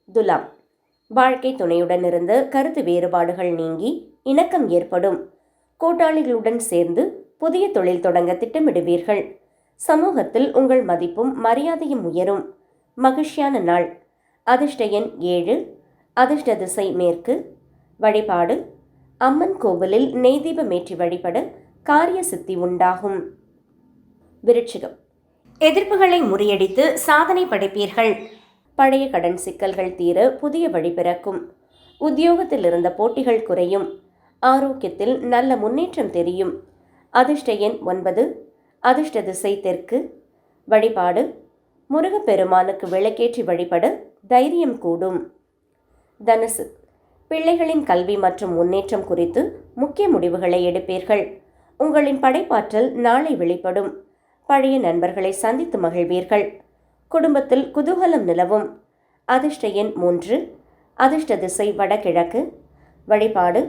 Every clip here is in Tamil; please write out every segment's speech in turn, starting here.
துலாம், வாழ்க்கை துணையுடன் இருந்த கருத்து வேறுபாடுகள் நீங்கி இணக்கம் ஏற்படும். கூட்டாளிகளுடன் சேர்ந்து புதிய தொழில் தொடங்க திட்டமிடுவீர்கள். சமூகத்தில் உங்கள் மதிப்பும் மரியாதையும் உயரும். மகிழ்ச்சியான நாள். அதிர்ஷ்ட எண் 7. அதிர்ஷ்ட திசை மேற்கு. வழிபாடு அம்மன் கோவிலில் நெய் தீபமேற்றி வழிபட காரிய சித்தி உண்டாகும். விருட்சிகம், எதிர்ப்புகளை முறியடித்து சாதனை படைப்பீர்கள். பழைய கடன் சிக்கல்கள் தீர புதிய வழி பிறக்கும். உத்தியோகத்தில் இருந்த போட்டிகள் குறையும். ஆரோக்கியத்தில் நல்ல முன்னேற்றம் தெரியும். அதிர்ஷ்ட எண் 9. அதிர்ஷ்ட திசை தெற்கு. வழிபாடு முருகப்பெருமானுக்கு விளக்கேற்றி வழிபட தைரியம் கூடும். தனுசு, பிள்ளைகளின் கல்வி மற்றும் முன்னேற்றம் குறித்து முக்கிய முடிவுகளை எடுப்பீர்கள். உங்களின் படைப்பாற்றல் நாளை வெளிப்படும். பழைய நண்பர்களை சந்தித்து மகிழ்வீர்கள். குடும்பத்தில் குதூகலம் நிலவும். அதிர்ஷ்ட எண் 3. அதிர்ஷ்ட திசை வடகிழக்கு. வழிபாடு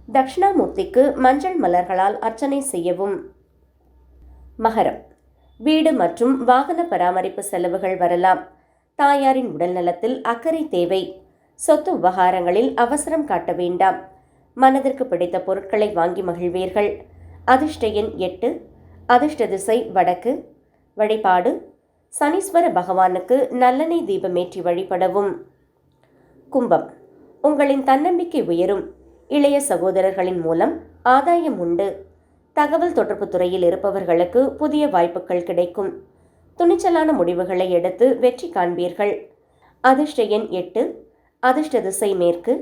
தட்சிணாமூர்த்திக்கு மஞ்சள் மலர்களால் அர்ச்சனை செய்யவும். மகரம், வீடு மற்றும் வாகன பராமரிப்பு செலவுகள் வரலாம். தாயாரின் உடல் நலத்தில் அக்கறை தேவை. சொத்து விவகாரங்களில் அவசரம் காட்ட வேண்டாம். மனதிற்கு பிடித்த பொருட்களை வாங்கி மகிழ்வீர்கள். அதிர்ஷ்ட எண் 8. அதிர்ஷ்ட திசை வடக்கு. வழிபாடு சனீஸ்வர பகவானுக்கு நல்லெண்ணெய் தீபமேற்றி வழிபடவும். கும்பம், உங்களின் தன்னம்பிக்கை உயரும். இளைய சகோதரர்களின் மூலம் ஆதாயம் உண்டு. தகவல் தொடர்பு துறையில் இருப்பவர்களுக்கு புதிய வாய்ப்புகள் கிடைக்கும். துணிச்சலான முடிவுகளை எடுத்து வெற்றி காண்பீர்கள். அதிர்ஷ்ட எண் 8. அதிர்ஷ்ட திசை மேற்கு.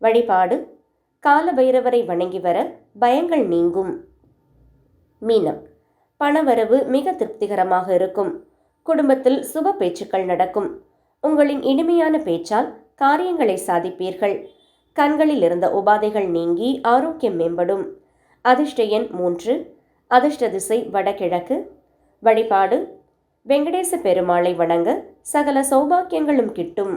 வழிபாடு கால பைரவரை வணங்கி வர பயங்கள் நீங்கும். மீனம், பணவரவு மிக திருப்திகரமாக இருக்கும். குடும்பத்தில் சுப பேச்சுக்கள் நடக்கும். உங்களின் இனிமையான பேச்சால் காரியங்களை சாதிப்பீர்கள். கண்களில் இருந்த உபாதைகள் நீங்கி ஆரோக்கியம் மேம்படும். அதிர்ஷ்ட எண் 3. அதிர்ஷ்ட திசை வடகிழக்கு. வழிபாடு வெங்கடேச பெருமாளை வணங்க சகல சௌபாக்கியங்களும் கிட்டும்.